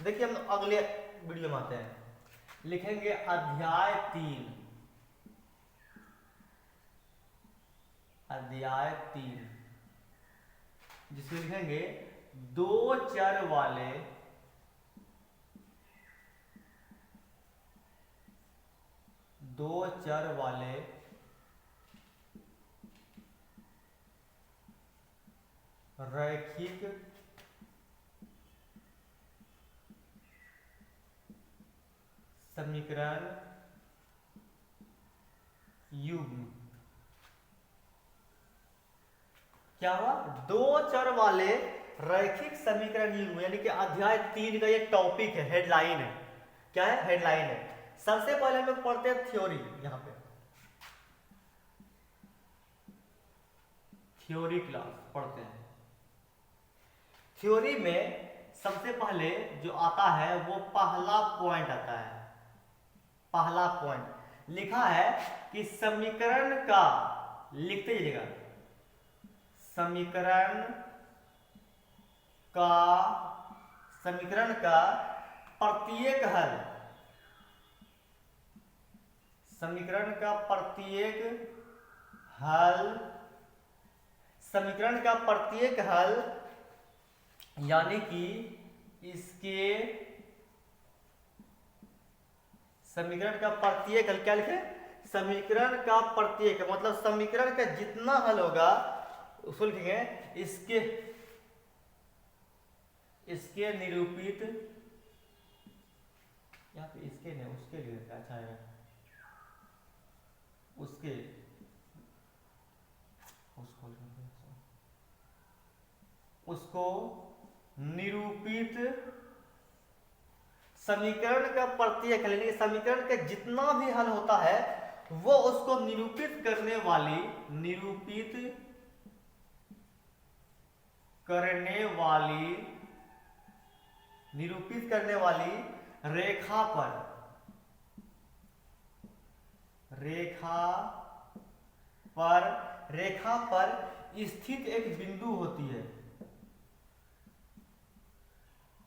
देखिए हम अगले वीडियो में आते हैं, लिखेंगे अध्याय 3। अध्याय 3 जिसमें लिखेंगे दो चर वाले रैखिक समीकरण युग्म। क्या हुआ? दो चर वाले रैखिक समीकरण युग्म, यानी कि अध्याय 3 का ये टॉपिक है, हेडलाइन है। क्या है? हेडलाइन है। सबसे पहले हम लोग पढ़ते हैं थ्योरी। यहां पे थ्योरी क्लास पढ़ते हैं। थ्योरी में सबसे पहले जो आता है वो पहला पॉइंट आता है। पहला पॉइंट लिखा है कि समीकरण का, लिखते जाइएगा, समीकरण का प्रत्येक हल, समीकरण का प्रत्येक हल यानी कि इसके समीकरण का प्रत्येक हल, क्या लिखे? समीकरण का प्रत्येक, मतलब समीकरण का जितना हल होगा उसको लिखेंगे इसके निरूपित, यहाँ पे इसके नहीं उसके लिए अच्छा है, उसको निरूपित समीकरण का प्रत्येक हल, यानी समीकरण का जितना भी हल होता है वो उसको निरूपित करने वाली रेखा पर स्थित एक बिंदु होती है।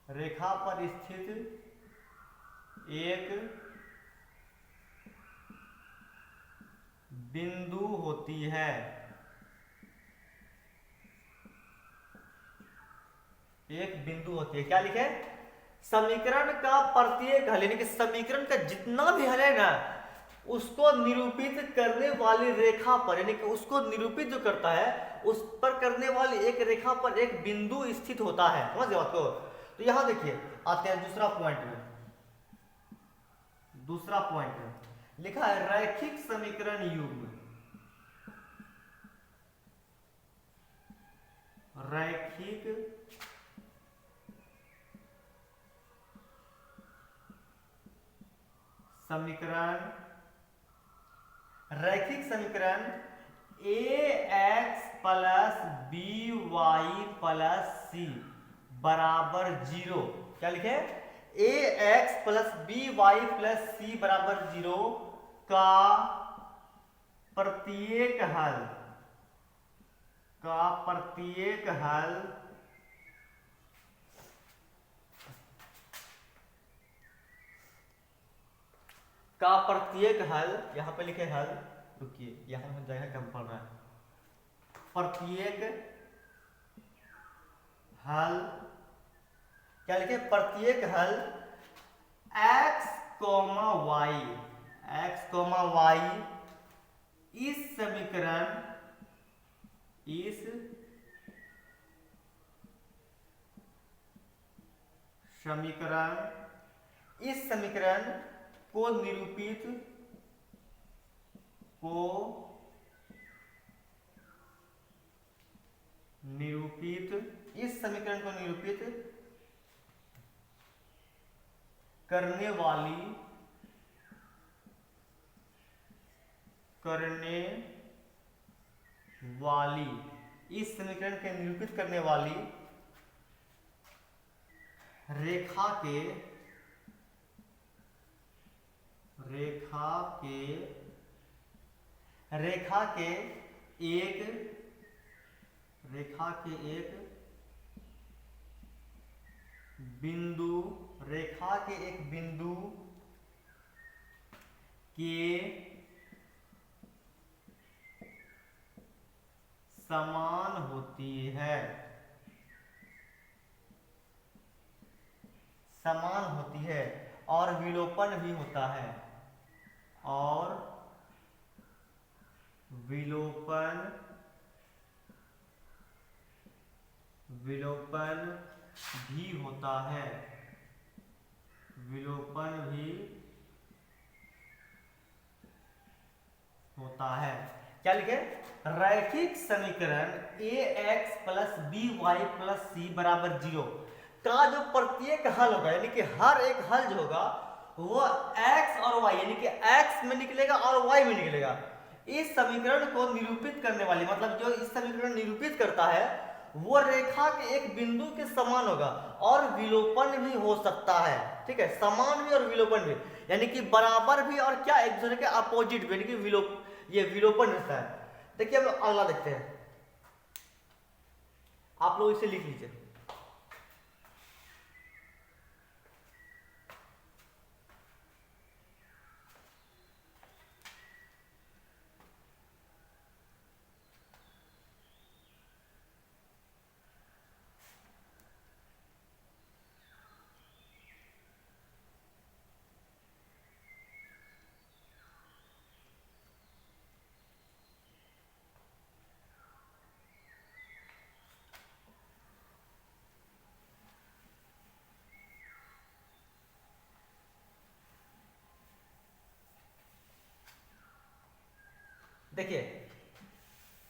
रेखा पर स्थित एक बिंदु होती है। क्या लिखे? समीकरण का प्रत्येक हल, यानी कि समीकरण का जितना भी हल है ना उसको निरूपित करने वाली रेखा पर, यानी कि उसको निरूपित जो करता है उस पर करने वाली एक रेखा पर एक बिंदु स्थित होता है। समझ गए बात को? तो यहां देखिए आते हैं दूसरा पॉइंट में। लिखा है रैखिक समीकरण युग्म। रैखिक समीकरण ax plus by plus c बराबर 0। क्या लिखे? ax plus by plus c बराबर 0 का प्रत्येक हल यहां पे लिखे हल, रुकिए यहां पर जगह कम पड़ रहा है। प्रत्येक हल, क्या लिखे? प्रत्येक हल x, y इस समीकरण को निरूपित करने वाली इस समीकरण के निरूपित करने वाली रेखा के एक बिंदु, रेखा के एक बिंदु के समान होती है, समान होती है और विलोपन भी होता है, और विलोपन भी होता है, विलोपन भी होता है। क्या लिखे? रैखिक समीकरण ax plus by plus c बराबर 0 का जो प्रत्येक हल होगा, यानी कि हर एक हल जो होगा वो x और y, यानी कि x में निकलेगा और y में निकलेगा। इस समीकरण को निरूपित करने वाली, मतलब जो इस समीकरण निरूपित करता है वो रेखा के एक बिंदु के समान होगा और विलोपन भी हो सकता है। ठीक है, समान भी और विलोपन भी, यानी कि बराबर भी और क्या एक दूसरे के अपोजिट भी, यानी कि ये विलोपन रहता है। देखिए हम अगला देखते हैं, आप लोग इसे लिख लीजिए। देखिए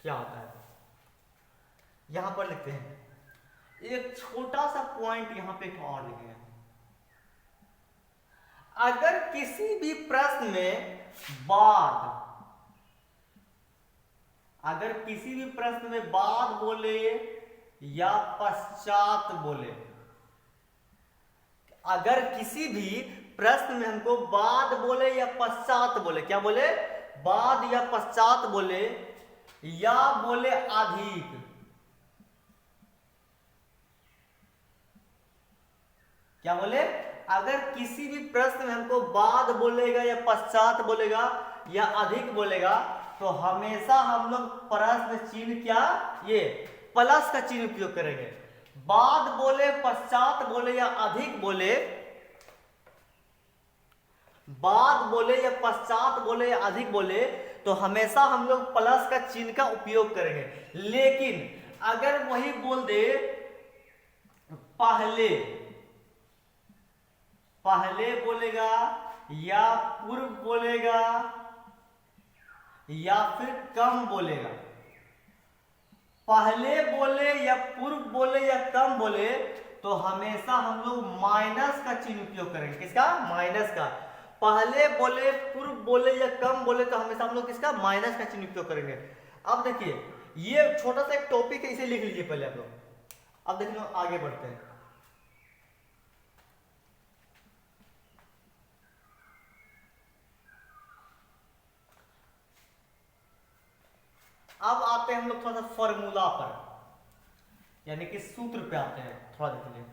क्या होता है, यहां पर लिखते हैं एक छोटा सा पॉइंट, यहां पे एक और लिखेंगे। अगर किसी भी प्रश्न में बाद, अगर किसी भी प्रश्न में बाद बोले या पश्चात बोले, अगर किसी भी प्रश्न में हमको बाद बोले या पश्चात बोले, क्या बोले? बाद या पश्चात बोले या बोले अधिक, क्या बोले? अगर किसी भी प्रश्न में हमको बाद बोलेगा या पश्चात बोलेगा या अधिक बोलेगा तो हमेशा हम लोग प्रश्न चिन्ह, क्या ये प्लस का चिन्ह उपयोग करेंगे। बाद बोले, पश्चात बोले या अधिक बोले, बाद बोले या पश्चात बोले या अधिक बोले तो हमेशा हम लोग प्लस का चिन्ह का उपयोग करेंगे। लेकिन अगर वही बोल दे पहले, पहले बोलेगा या पूर्व बोलेगा या फिर कम बोलेगा, पहले बोले या पूर्व बोले या कम बोले तो हमेशा हम लोग माइनस का चिन्ह उपयोग करेंगे। किसका? माइनस का। पहले बोले, पूर्व बोले या कम बोले तो हमेशा हम लोग किसका? माइनस का चिन्ह उपयोग करेंगे। अब देखिए ये छोटा सा एक टॉपिक है, इसे लिख लीजिए पहले आप लोग। अब देखिए आगे बढ़ते हैं। अब आते हैं हम लोग थोड़ा सा फॉर्मूला पर, यानी कि सूत्र पे आते हैं। थोड़ा देख लीजिए,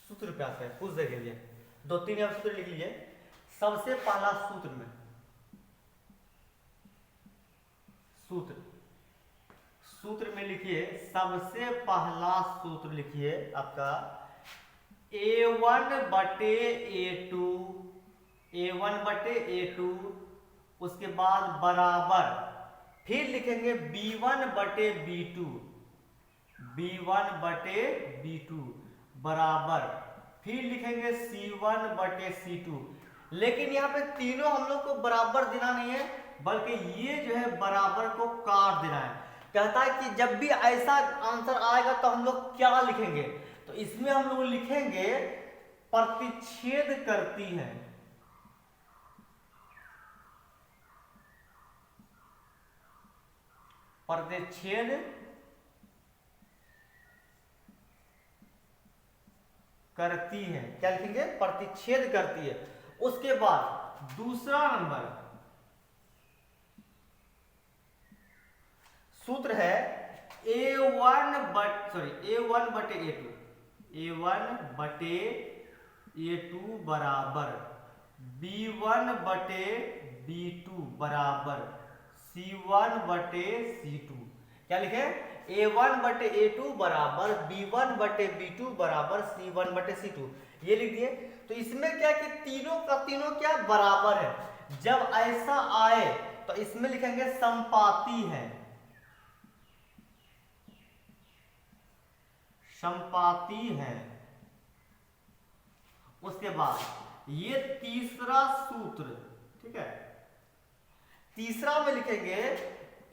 सूत्र पे आते हैं, कुछ देख लीजिए, 2-3 सूत्र लिख लीजिए। सबसे पहला सूत्र में, सूत्र में लिखिए, सबसे पहला सूत्र लिखिए आपका A1 बटे A2, A1 बटे A2, उसके बाद बराबर, फिर लिखेंगे B1 बटे B2, B1 बटे B2 बराबर, फिर लिखेंगे C1 बटे C2। लेकिन यहाँ पे तीनों हम लोग को बराबर देना नहीं है, बल्कि ये जो है बराबर को काट देना है। कहता है कि जब भी ऐसा आंसर आएगा तो हम लोग क्या लिखेंगे, तो इसमें हम लोग लिखेंगे प्रतिच्छेद करती है, प्रतिच्छेद करती है। क्या लिखेंगे? प्रतिच्छेद करती है। उसके बाद दूसरा नंबर सूत्र है A1 A1/A2 बराबर B1/B2 बराबर C1/C2। क्या लिखे? A1/A2 बराबर B1/B2 बराबर C1/C2, ये लिख दिए। तो इसमें क्या कि तीनों का तीनों क्या बराबर है। जब ऐसा आए तो इसमें लिखेंगे समपाती है, समपाती है। उसके बाद ये तीसरा सूत्र, ठीक है, तीसरा में लिखेंगे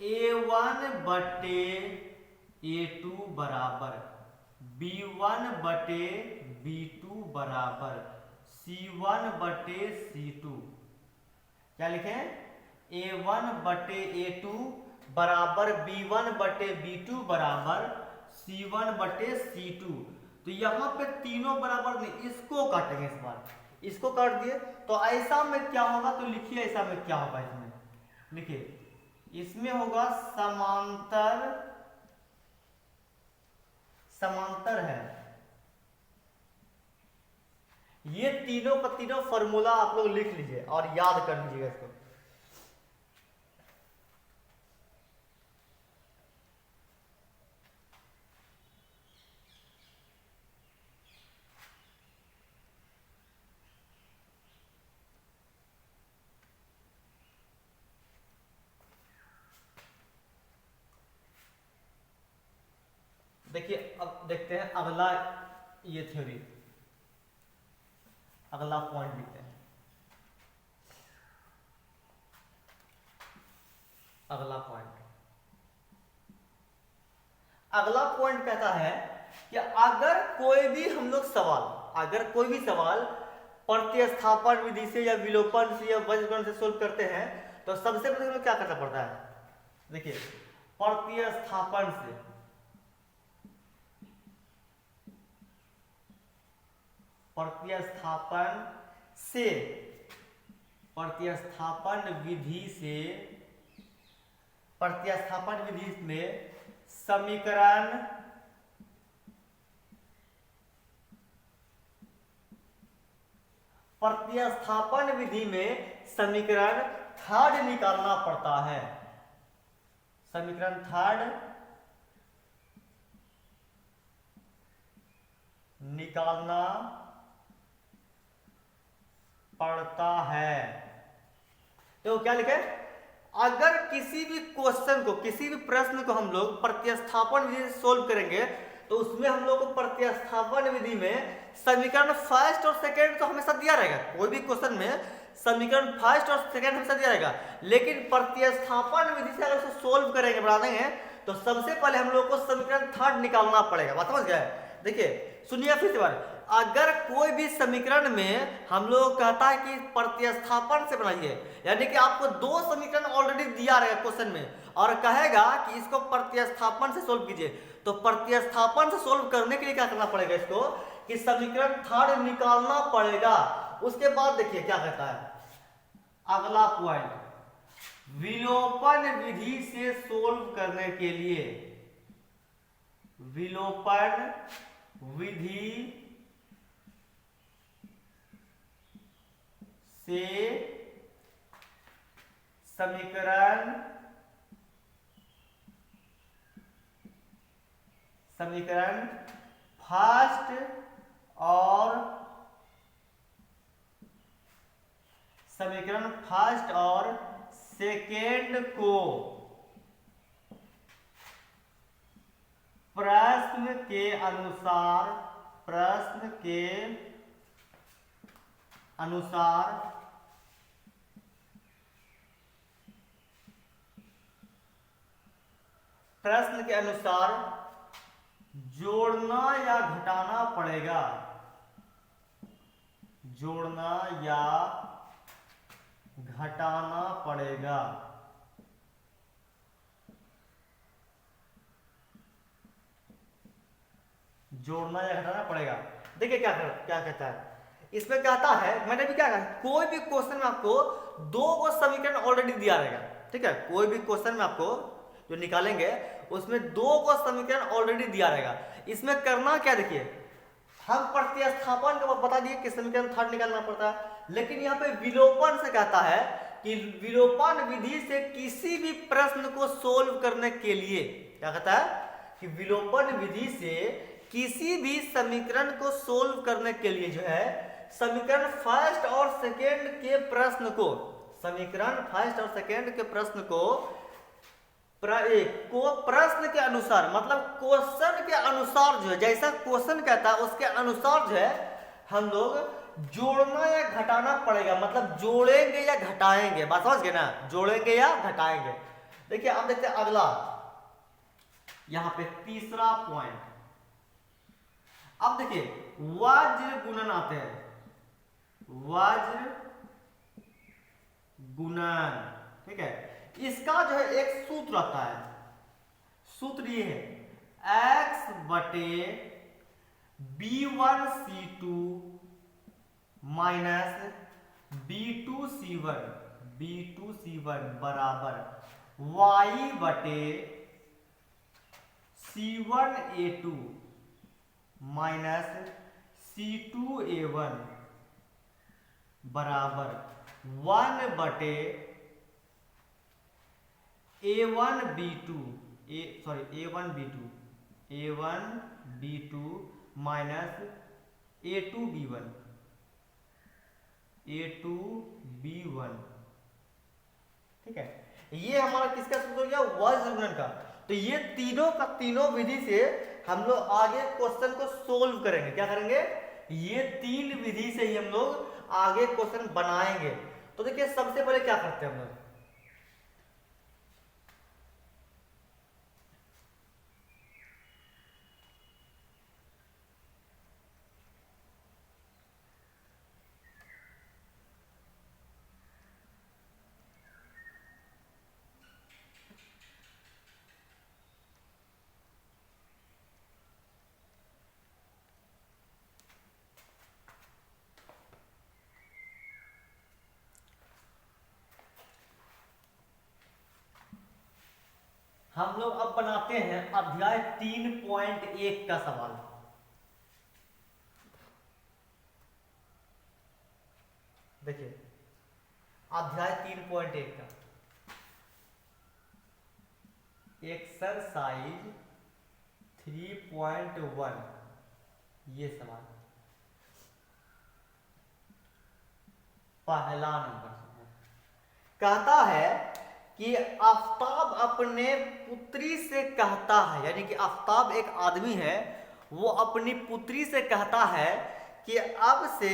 A1/A2 बराबर B1/B2 बराबर C1/C2। क्या लिखें? A1/A2 बराबर B1/B2 बराबर C1/C2। तो यहां पे तीनों बराबर नहीं, इसको काटेंगे इस बार, इसको काट दिए तो ऐसा में क्या होगा, तो लिखिए ऐसा में क्या होगा। इसमें लिखिए, इसमें होगा समांतर, समांतर है। ये तीनों का तीनों फॉर्मूला आप लोग लिख लीजिए और याद कर लीजिएगा इसको। देखिए, अब देखते हैं अगला ये थ्योरी, अगला पॉइंट लिखते हैं। अगला पॉइंट कहता है कि अगर कोई भी हम लोग सवाल, अगर कोई भी सवाल प्रतिस्थापन विधि से या विलोपन से या वज्रगण से सोल्व करते हैं तो सबसे पहले हमें क्या करना पड़ता है। देखिए, प्रतिस्थापन से, प्रतिस्थापन विधि से, प्रतिस्थापन विधि में समीकरण प्रतिस्थापन विधि में समीकरण थर्ड निकालना पड़ता है। समीकरण थर्ड निकालना पड़ता है। तो क्या लिखे? अगर किसी भी क्वेश्चन को, किसी भी प्रश्न को हम लोग प्रतिस्थापन विधि से सोल्व करेंगे तो उसमें हम लोग को प्रतिस्थापन विधि में समीकरण फर्स्ट और सेकंड तो हमेशा दिया रहेगा। कोई भी क्वेश्चन में समीकरण फर्स्ट और सेकंड हमेशा दिया रहेगा, लेकिन प्रतिस्थापन विधि से अगर उसको सोल्व करेंगे, बना देंगे, तो सबसे पहले हम लोग को समीकरण थर्ड निकालना पड़ेगा। बात समझ गए? देखिए सुनिए फिर से बार, अगर कोई भी समीकरण में हम लोग कहता है कि प्रतिस्थापन से बनाइए, यानी कि आपको दो समीकरण ऑलरेडी दिया रहेगा क्वेश्चन में और कहेगा कि इसको प्रतिस्थापन से सोल्व कीजिए, तो प्रतिस्थापन से सोल्व करने के लिए क्या करना पड़ेगा, इसको कि समीकरण थर्ड निकालना पड़ेगा। उसके बाद देखिए क्या कहता है अगला पॉइंट, विलोपन विधि से सोल्व करने के लिए, विलोपन विधि से समीकरण फर्स्ट और सेकेंड को प्रश्न के अनुसार जोड़ना या घटाना पड़ेगा, जोड़ना या घटाना पड़ेगा। जोड़ना या घटाना पड़ेगा। देखिए क्या कहता है इसमें, कहता है, मैंने भी क्या कहा, कोई भी क्वेश्चन में आपको दो को समीकरण ऑलरेडी दिया रहेगा, ठीक है, कोई भी क्वेश्चन में आपको जो निकालेंगे उसमें 2 को समीकरण ऑलरेडी दिया रहेगा। इसमें करना क्या, देखिए हम प्रतिस्थापन का बता दिए कि समीकरण थर्ड निकालना पड़ता है, लेकिन यहाँ पे विलोपन से कहता है कि विलोपन विधि से किसी भी प्रश्न को सोल्व करने के लिए क्या कहता है कि विलोपन विधि से किसी भी समीकरण को सोल्व करने के लिए जो है समीकरण फर्स्ट और सेकेंड के प्रश्न को, समीकरण फर्स्ट और सेकेंड के प्रश्न को प्रश्न के अनुसार, मतलब क्वेश्चन के अनुसार जो है, जैसा क्वेश्चन कहता है उसके अनुसार जो है हम लोग जोड़ना या घटाना पड़ेगा, मतलब जोड़ेंगे या घटाएंगे। बात समझ गए ना, जोड़ेंगे या घटाएंगे। देखिए अब देखते हैं अगला, यहां पे तीसरा पॉइंट। अब देखिए वज्र गुणन आते हैं, वज्र गुणन, ठीक है। इसका जो है एक सूत्र आता है, सूत्र ये है x बटे b1c2 माइनस b2c1 बराबर y बटे c1a2 माइनस c2a1 बराबर 1 बटे a1b2 माइनस a2b1 ठीक है। ये हमारा किसका सूत्र हो गया, वज्र गुणन का। तो ये तीनों का तीनों विधि से हम लोग आगे क्वेश्चन को सोल्व करेंगे। क्या करेंगे, ये 3 विधि से ही हम लोग आगे क्वेश्चन बनाएंगे। तो देखिए सबसे पहले क्या करते हैं हम लोग, हम लोग अब बनाते हैं अध्याय 3.1 का सवाल। देखिए अध्याय 3.1 का एक्सरसाइज 3.1 ये सवाल, पहला नंबर कहता है कि आफताब अपने पुत्री से कहता है, यानी कि आफताब एक आदमी है, वो अपनी पुत्री से कहता है कि अब से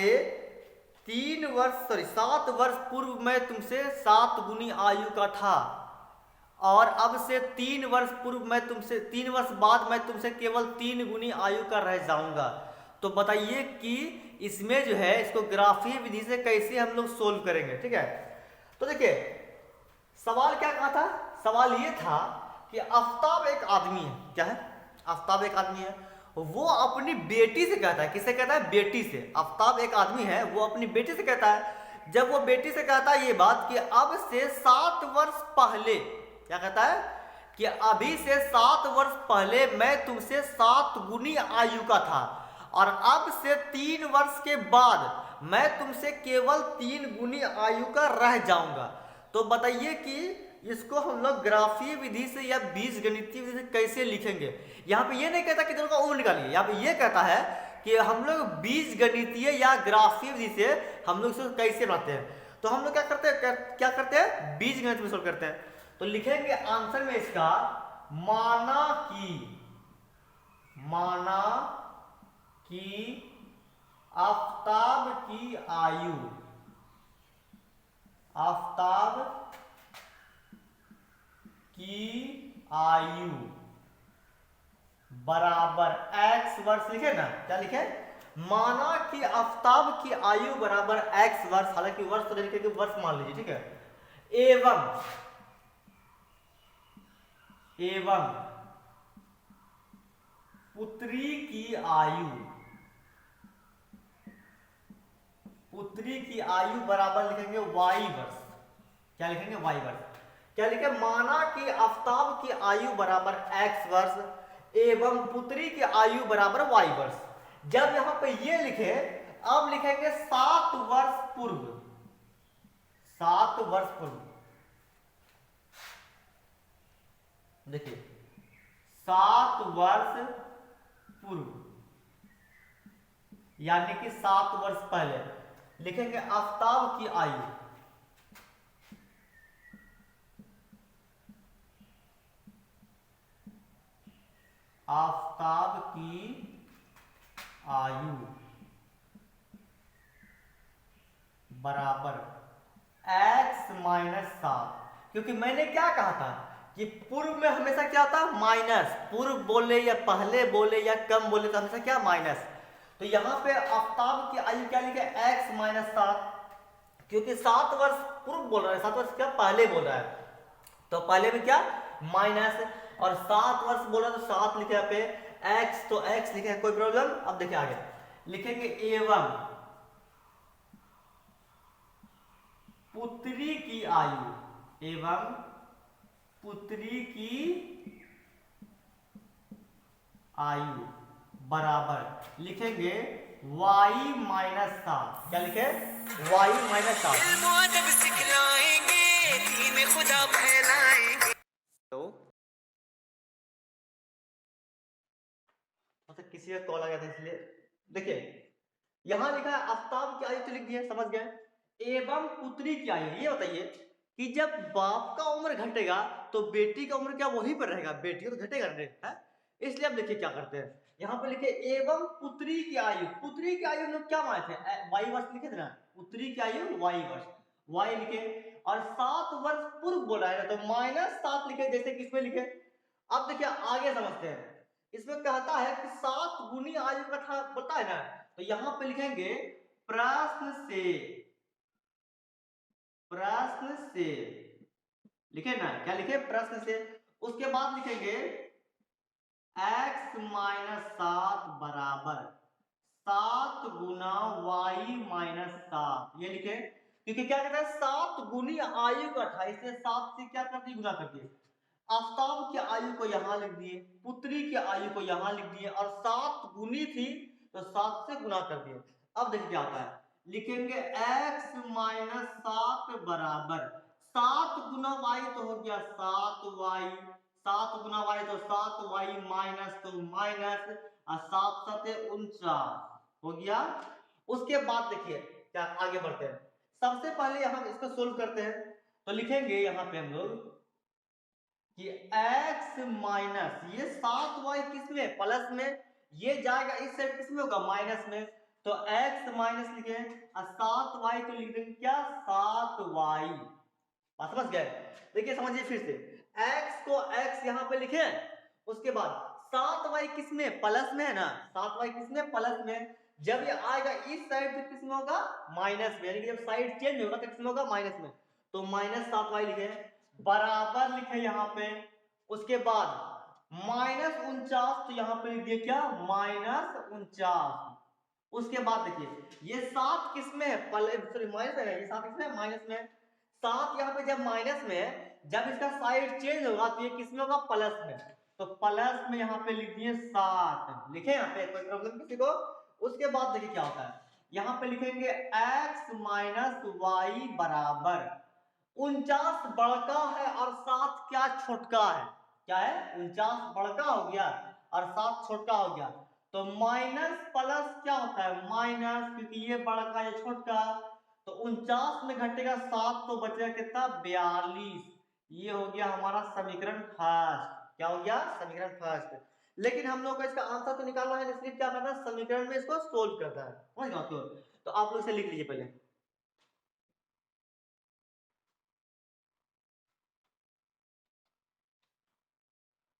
7 वर्ष पूर्व मैं तुमसे 7 गुनी आयु का था और अब से 3 वर्ष पूर्व मैं तुमसे 3 वर्ष बाद मैं तुमसे केवल 3 गुनी आयु का रह जाऊंगा। तो बताइए कि इसमें जो है इसको ग्राफीय विधि से कैसे हम लोग सोल्व करेंगे, ठीक है। तो देखिए सवाल क्या कहा था, सवाल ये था कि आफताब एक आदमी है, क्या है, आफताब एक आदमी है, वो अपनी बेटी से कहता है, किससे कहता है, बेटी से। आफताब एक आदमी है, वो अपनी बेटी से कहता है। जब वो बेटी से कहता है ये बात कि अब से 7 वर्ष पहले, क्या कहता है कि अभी से 7 वर्ष पहले मैं तुमसे 7 गुनी आयु का था और अब से 3 वर्ष के बाद मैं तुमसे केवल 3 गुनी आयु का रह जाऊंगा। तो बताइए कि इसको हम लोग ग्राफीय विधि से या बीजगणितीय विधि से कैसे लिखेंगे। यहाँ पे ये नहीं कहता कि दोनों का उम्र निकालिए, यहाँ पे ये कहता है कि हम लोग बीजगणितीय या ग्राफीय विधि से हम लोग इसको कैसे बनाते हैं। तो हम लोग क्या करते हैं बीजगणित में सोल्व करते हैं। तो लिखेंगे आंसर में इसका माना कि आफताब की आयु बराबर x वर्ष, लिखे ना, क्या लिखे, माना कि आफताब की आयु बराबर x वर्ष, हालांकि वर्ष तो लिखे कि वर्ष मान लीजिए, ठीक है। एवं पुत्री की आयु बराबर लिखेंगे y वर्ष, क्या लिखेंगे, y वर्ष। क्या लिखे, माना कि आफ्ताब की आयु बराबर x वर्ष एवं पुत्री की आयु बराबर y वर्ष। जब यहां पे ये लिखे, अब लिखेंगे 7 वर्ष पूर्व, 7 वर्ष पूर्व। देखिए 7 वर्ष पूर्व, यानी कि 7 वर्ष पहले लिखेंगे आफ्ताब की आयु, आफ्ताब की आयु बराबर x माइनस 7। क्योंकि मैंने क्या कहा था कि पूर्व में हमेशा क्या था, माइनस। पूर्व बोले या पहले बोले या कम बोले तो हमेशा क्या, माइनस। तो यहाँ पे आफ्ताब की आयु क्या लिखे, x माइनस 7। क्योंकि 7 वर्ष पूर्व बोल रहा है, 7 वर्ष क्या पहले बोल रहा है, तो पहले में क्या, माइनस। और 7 वर्ष बोला तो 7 लिखे यहाँ पे, x तो x लिखे, कोई प्रॉब्लम। अब देखिए आगे लिखेंगे एवं पुत्री की आयु, एवं पुत्री की आयु बराबर लिखेंगे y माइनस 7। क्या लिखे, y माइनस 7। तो मतलब किसी का कॉल आ गया था इसलिए। देखिए यहां लिखा है आफ्ताब की आयु तो लिख दिया, समझ गए। एवं पुत्री की आयु, ये बताइए कि जब बाप का उम्र घटेगा तो बेटी का उम्र क्या वही पर रहेगा, बेटी तो घटेगा नहीं है। इसलिए अब देखिए क्या करते हैं, यहाँ पे लिखे एवं पुत्री की आयु। पुत्री की आयु लोग क्या माने थे, वाई वर्ष लिखे थे ना, पुत्री की आयु वाई वर्ष, वाई लिखे। और 7 वर्ष पूर्व बोला है ना, तो माइनस 7 लिखे, जैसे कि इसमें लिखे। अब देखिए आगे समझते हैं। इसमें कहता है कि 7 गुनी आयु का था बताया ना, तो यहां पे लिखेंगे प्रश्न से, प्रश्न से लिखे ना, क्या लिखे, प्रश्न से। उसके बाद लिखेंगे x माइनस 7 बराबर 7 गुना y माइनस 7, ये लिखे। क्योंकि क्या कहता है, 7 गुनी आयु का था, इसलिए 7 से क्या कर दिए, गुना कर दिए। आफ्ताब की आयु को यहां लिख दिए, पुत्री की आयु को यहां लिख दिए, और 7 गुनी थी तो 7 से गुना कर दिए। अब देखिए क्या होता है, लिखेंगे x माइनस 7 बराबर 7 गुना y तो हो गया 7y, 7 गुना y तो 7y माइनस तो माइनस, और 7 7 49 हो गया। उसके बाद देखिए क्या, आगे बढ़ते हैं। सबसे पहले हम इसको सोल्व करते हैं, तो लिखेंगे यहाँ पे हम लोग कि x माइनस ये 7y किस में, प्लस में, ये जाएगा इस साइड किस में होगा, माइनस में। तो x माइनस लिखे और 7y को लिख देंगे क्या, 7y। समझ गए। देखिए समझिए फिर से, x को x यहां पे लिखे, उसके बाद 7y किस में, प्लस में है ना, 7y किस में, प्लस में। जब ये आएगा इस साइड तो किस में होगा, माइनस में, यानी कि जब साइड चेंज होगा तो किस में होगा, माइनस में। तो माइनस 7y लिखे, बराबर लिखे यहाँ पे। उसके बाद माइनस 49, तो यहाँ पे लिख दिए क्या, माइनस 49। उसके बाद देखिए ये 7 किस में है, सॉरी माइनस में है, ये 7 किस में है, माइनस में है। 7 यहाँ पे जब माइनस में है, जब इसका साइड चेंज होगा तो ये किस में होगा, प्लस में। तो प्लस में यहाँ पे लिख दिए 7, लिखे यहाँ पे, कोई प्रॉब्लम किसी को। उसके बाद देखिए क्या होता है, यहाँ पे लिखेंगे x माइनस वाई बराबर 49 बड़का है और 7 क्या, छोटका है। क्या है, 49 बड़का हो गया और 7 छोटका हो गया। तो माइनस प्लस क्या होता है, माइनस, क्योंकि ये बड़का ये छोटका। तो 49 में घटेगा 7 तो बचेगा कितना, 42। ये हो गया हमारा समीकरण फर्स्ट। क्या हो गया, समीकरण फर्स्ट। लेकिन हम लोग को इसका आंसर तो निकालना है, इसलिए क्या करना है, समीकरण में इसको सोल्व करना है, समझ गए। तो आप लोग इसे लिख लीजिए पहले।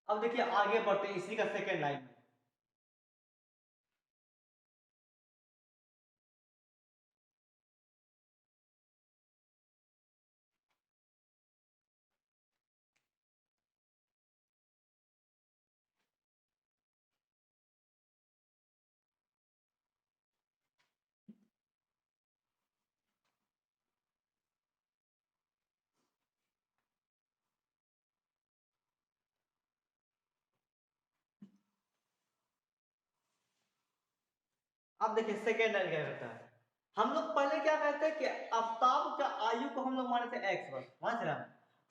अब देखिए आगे बढ़ते हैं इसी का सेकेंड लाइन में। अब देखिए सेकेंड लाइन क्या करता है, हम लोग पहले क्या कहते हैं कि आफ्ताब का आयु को हम लोग माने थे x वर्ष, माने थे ना,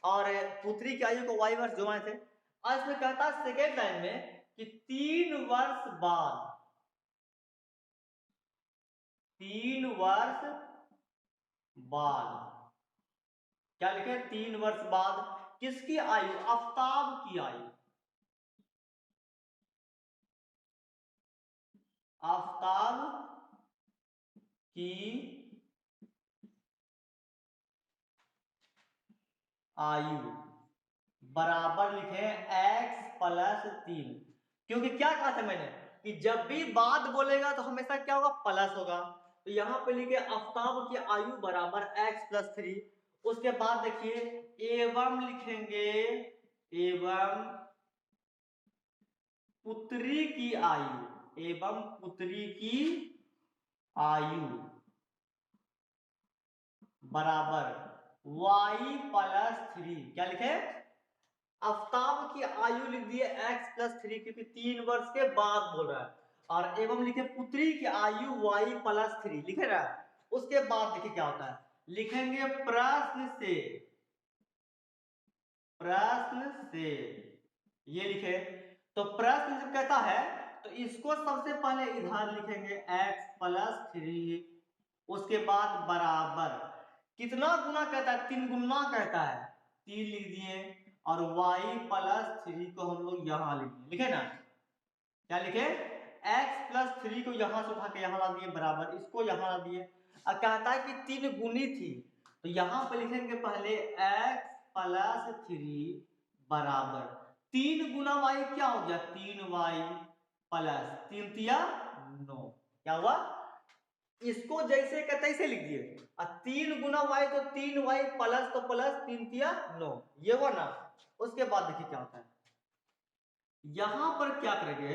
और पुत्री की आयु को y वर्ष जो माने थे। आज इसमें कहता है सेकेंड लाइन में कि 3 वर्ष बाद, 3 वर्ष बाद क्या लिखे, 3 वर्ष बाद किसकी आयु, आफ्ताब की आयु, आफ्ताब की आयु बराबर लिखे x प्लस 3, क्योंकि क्या कहा था मैंने कि जब भी बाद बोलेगा तो हमेशा क्या होगा, प्लस होगा। तो यहां पे लिखे आफ्ताब की आयु बराबर x प्लस 3। उसके बाद देखिए एवं लिखेंगे, एवं पुत्री की आयु, एवं पुत्री की आयु बराबर y प्लस 3। क्या लिखे, आफ्ताब की आयु लिख दिए x प्लस 3, क्योंकि 3 वर्ष के बाद बोल रहा है, और एवं लिखे पुत्री की आयु y प्लस 3 लिखे ना। उसके बाद देखिए क्या होता है, लिखेंगे प्रश्न से, प्रश्न से ये लिखे। तो प्रश्न जब कहता है तो इसको सबसे पहले इधर लिखेंगे x प्लस 3, उसके बाद बराबर कितना गुना कहता है, 3 गुना कहता है, 3 लिख दिए, और y प्लस 3 को हम लोग यहां लिख दिए, लिखे ना, क्या लिखे, x प्लस 3 को यहां से उठा के यहां ला दिए बराबर, इसको यहां ला दिए। अब कहता है कि 3 गुनी थी, तो यहां पर लिखेंगे पहले x प्लस 3 बराबर 3 गुना y क्या हो गया, 3y प्लस 3 तिया 9, क्या हुआ, इसको जैसे का तैसे लिख दिए, और 3 गुना y तो 3y प्लस तो प्लस 3 तिया 9, ये हुआ ना। उसके बाद देखिए क्या होता है, यहां पर क्या करेंगे,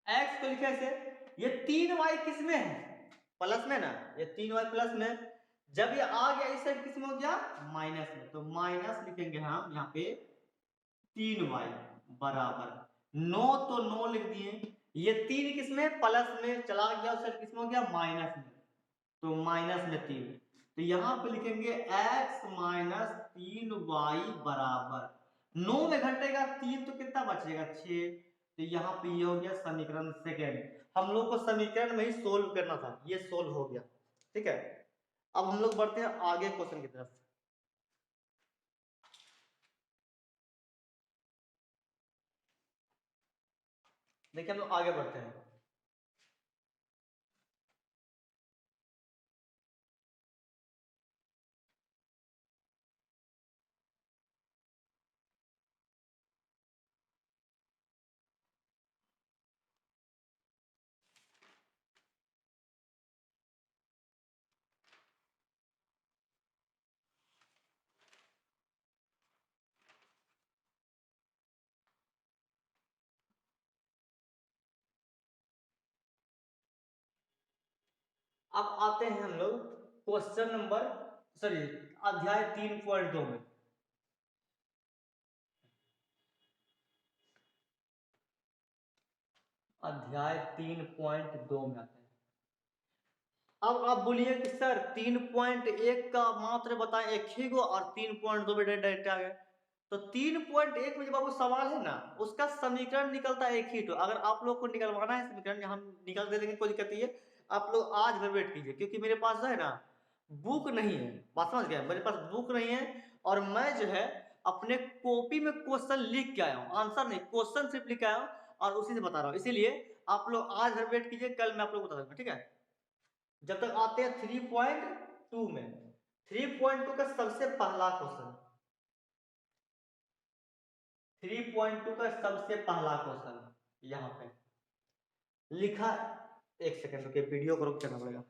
x को लिखे ऐसे, ये 3y किस में है, प्लस में ना, ये 3y प्लस में, जब ये आ गया इस साइड किस में हो गया, माइनस में, तो माइनस लिखेंगे हम यहाँ पे 3y बराबर 9, तो 9 लिख दिए, ये 3 किस में, प्लस में चला गया, उस साइड किस में हो गया, माइनस में, तो माइनस में 3, तो यहां पे लिखेंगे x माइनस 3y बराबर 9 में घटेगा 3 तो कितना बचेगा, 6, तो यहाँ पे ये हो गया समीकरण सेकेंड। हम लोग को समीकरण में ही सोल्व करना था, ये सोल्व हो गया, ठीक है। अब हम लोग बढ़ते हैं आगे क्वेश्चन की तरफ। देखिए हम लोग आगे बढ़ते हैं। अब आते हैं हम लोग क्वेश्चन नंबर, सॉरी, अध्याय 3.2 में। अध्याय 3.2 में आते हैं। अब आप बोलिए कि सर 3.1 का मात्र बताएं एक ही गो, और 3.2 में डायरेक्ट आ गए। तो 3.1 में जब बाबू सवाल है ना, उसका समीकरण निकलता है एक ही। तो अगर आप लोग को निकलवाना है समीकरण, हम निकाल दे देंगे, कोई दिक्कत नहीं है। आप लोग आज भर वेट कीजिए, क्योंकि मेरे पास जो है ना बुक नहीं है, बात समझ गया, मेरे पास बुक नहीं है, और मैं जो है अपने कॉपी में क्वेश्चन लिख के आया हूँ, आंसर नहीं, क्वेश्चन सिर्फ लिख के आया हूँ, और उसी से बता रहा हूँ। इसीलिए आप लोग आज भर वेट कीजिए, कल मैं आप लोग बता दूंगा, ठीक है। जब तक आते हैं 3.2 में, 3.2 का सबसे पहला क्वेश्चन, 3.2 का सबसे पहला क्वेश्चन यहां पे लिखा, एक सेकंड रुकिए, वीडियो को रोक करना पड़ेगा।